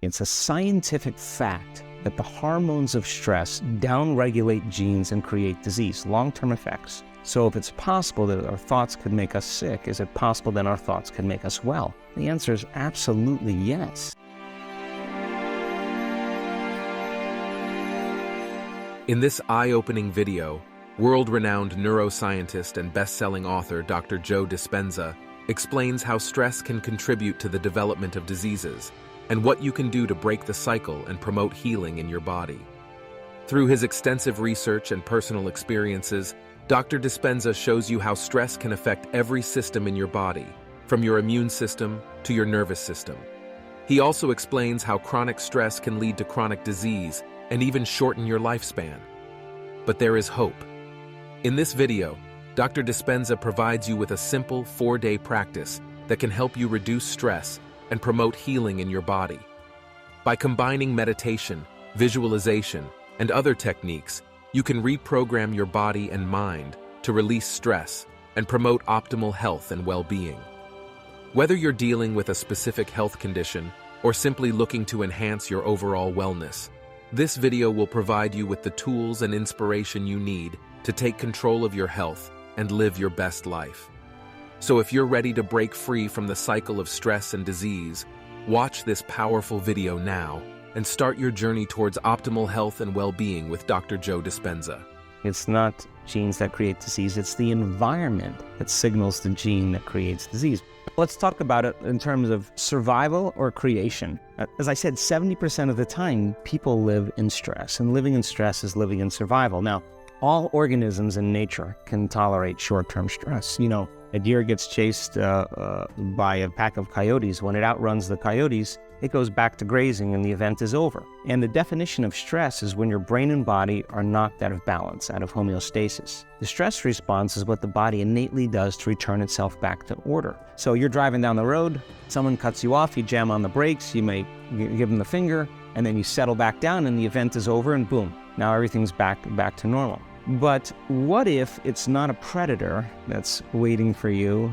It's a scientific fact that the hormones of stress downregulate genes and create disease, long-term effects. So if it's possible that our thoughts could make us sick, is it possible then our thoughts could make us well? The answer is absolutely yes. In this eye-opening video, world-renowned neuroscientist and best-selling author Dr. Joe Dispenza explains how stress can contribute to the development of diseases and what you can do to break the cycle and promote healing in your body. Through his extensive research and personal experiences, Dr. Dispenza shows you how stress can affect every system in your body, from your immune system to your nervous system. He also explains how chronic stress can lead to chronic disease and even shorten your lifespan. But there is hope. In this video, Dr. Dispenza provides you with a simple 4-day practice that can help you reduce stress and promote healing in your body. By combining meditation, visualization, and other techniques, you can reprogram your body and mind to release stress and promote optimal health and well-being. Whether you're dealing with a specific health condition or simply looking to enhance your overall wellness, this video will provide you with the tools and inspiration you need to take control of your health and live your best life. So if you're ready to break free from the cycle of stress and disease, watch this powerful video now and start your journey towards optimal health and well-being with Dr. Joe Dispenza. It's not genes that create disease, it's the environment that signals the gene that creates disease. Let's talk about it in terms of survival or creation. As I said, 70% of the time, people live in stress, and living in stress is living in survival. Now, all organisms in nature can tolerate short-term stress. You know, a deer gets chased by a pack of coyotes. When it outruns the coyotes, it goes back to grazing and the event is over. And the definition of stress is when your brain and body are knocked out of balance, out of homeostasis. The stress response is what the body innately does to return itself back to order. So you're driving down the road, someone cuts you off, you jam on the brakes, you may give them the finger, and then you settle back down and the event is over and boom, now everything's back to normal. But what if it's not a predator that's waiting for you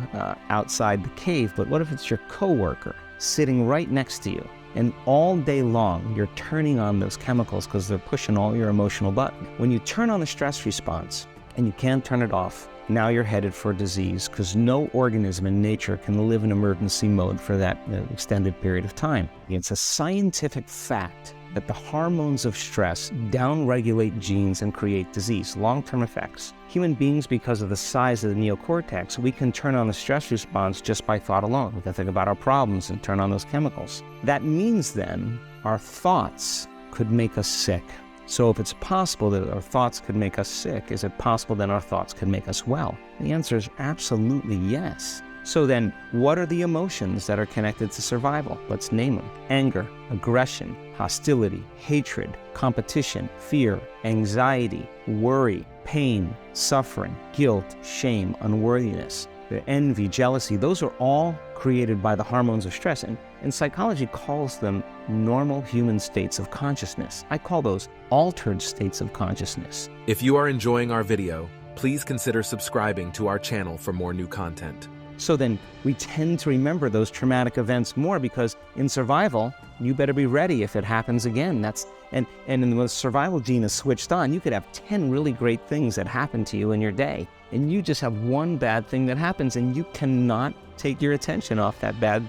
outside the cave, but what if it's your coworker sitting right next to you, and all day long you're turning on those chemicals because they're pushing all your emotional buttons. When you turn on the stress response and you can't turn it off, now you're headed for disease, because no organism in nature can live in emergency mode for that extended period of time. It's a scientific fact that the hormones of stress downregulate genes and create disease, long-term effects. Human beings, because of the size of the neocortex, we can turn on the stress response just by thought alone. We can think about our problems and turn on those chemicals. That means then our thoughts could make us sick. So if it's possible that our thoughts could make us sick, is it possible then our thoughts could make us well? The answer is absolutely yes. So then, what are the emotions that are connected to survival? Let's name them. Anger, aggression, hostility, hatred, competition, fear, anxiety, worry, pain, suffering, guilt, shame, unworthiness, the envy, jealousy. Those are all created by the hormones of stress. And psychology calls them normal human states of consciousness. I call those altered states of consciousness. If you are enjoying our video, please consider subscribing to our channel for more new content. So then we tend to remember those traumatic events more, because in survival, you better be ready if it happens again. And when the survival gene is switched on, you could have 10 really great things that happen to you in your day, and you just have one bad thing that happens, and you cannot take your attention off that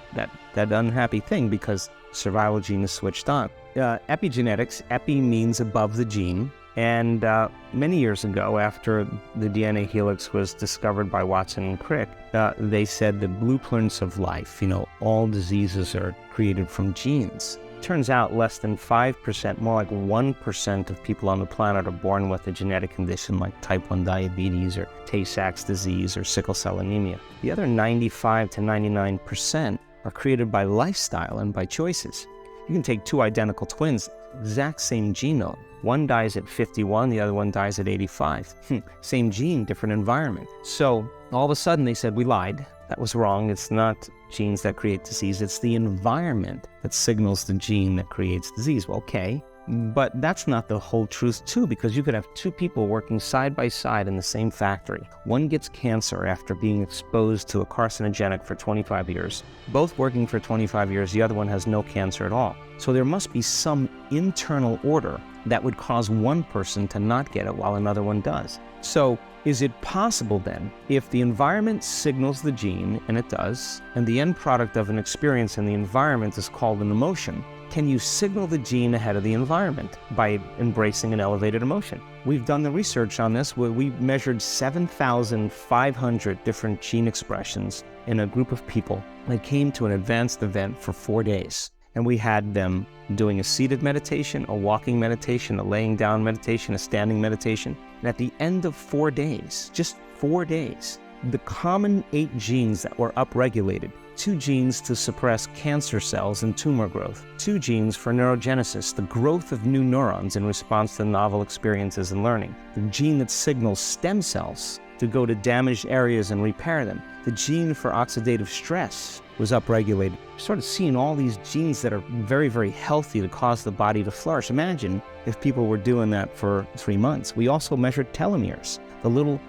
unhappy thing, because survival gene is switched on. Epigenetics, epi means above the gene. And many years ago, after the DNA helix was discovered by Watson and Crick, they said the blueprints of life, all diseases are created from genes. Turns out less than 5%, more like 1% of people on the planet are born with a genetic condition like type 1 diabetes or Tay-Sachs disease or sickle cell anemia. The other 95 to 99% are created by lifestyle and by choices. You can take two identical twins, exact same genome. One dies at 51, the other one dies at 85. Same gene, different environment. So all of a sudden they said, we lied. That was wrong. It's not genes that create disease. It's the environment that signals the gene that creates disease. Well, okay, But that's not the whole truth too, because you could have two people working side by side in the same factory. One gets cancer after being exposed to a carcinogenic for 25 years. Both working for 25 years, the other one has no cancer at all. So there must be some internal order that would cause one person to not get it while another one does. So is it possible then, if the environment signals the gene, and it does, and the end product of an experience in the environment is called an emotion, can you signal the gene ahead of the environment by embracing an elevated emotion? We've done the research on this where we measured 7,500 different gene expressions in a group of people that came to an advanced event for 4 days. And we had them doing a seated meditation, a walking meditation, a laying down meditation, a standing meditation. And at the end of 4 days, just 4 days, the common 8 genes that were upregulated, 2 genes to suppress cancer cells and tumor growth, 2 genes for neurogenesis, the growth of new neurons in response to novel experiences and learning, the gene that signals stem cells to go to damaged areas and repair them, the gene for oxidative stress was upregulated. Sort of seeing all these genes that are very, very healthy to cause the body to flourish. Imagine if people were doing that for 3 months. We also measured telomeres, the little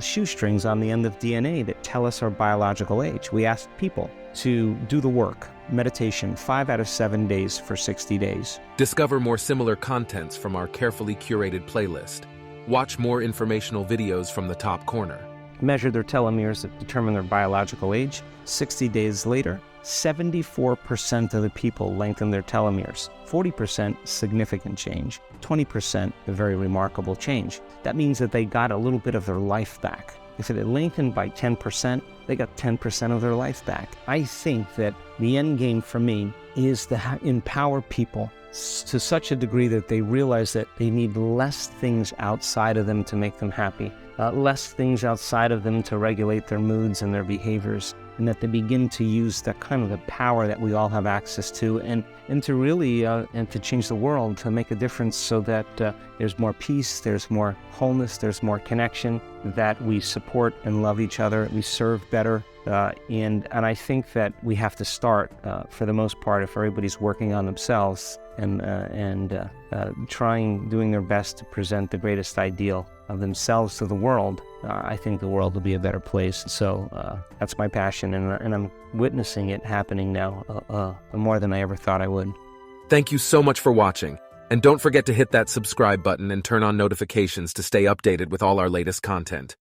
shoestrings on the end of DNA that tell us our biological age. We asked people to do the work, meditation, 5 out of 7 days for 60 days. Discover more similar contents from our carefully curated playlist. Watch more informational videos from the top corner. Measure their telomeres that determine their biological age. 60 days later, 74% of the people lengthened their telomeres. 40% significant change. 20% a very remarkable change. That means that they got a little bit of their life back. If it had lengthened by 10%, they got 10% of their life back. I think that the end game for me is to empower people to such a degree that they realize that they need less things outside of them to make them happy, less things outside of them to regulate their moods and their behaviors, and that they begin to use that kind of the power that we all have access to, and to really and to change the world, to make a difference so that there's more peace, there's more wholeness, there's more connection, that we support and love each other, we serve better. And I think that we have to start, for the most part, if everybody's working on themselves and doing their best to present the greatest ideal of themselves to the world, I think the world will be a better place. So that's my passion, and I'm witnessing it happening now more than I ever thought I would. Thank you so much for watching. And don't forget to hit that subscribe button and turn on notifications to stay updated with all our latest content.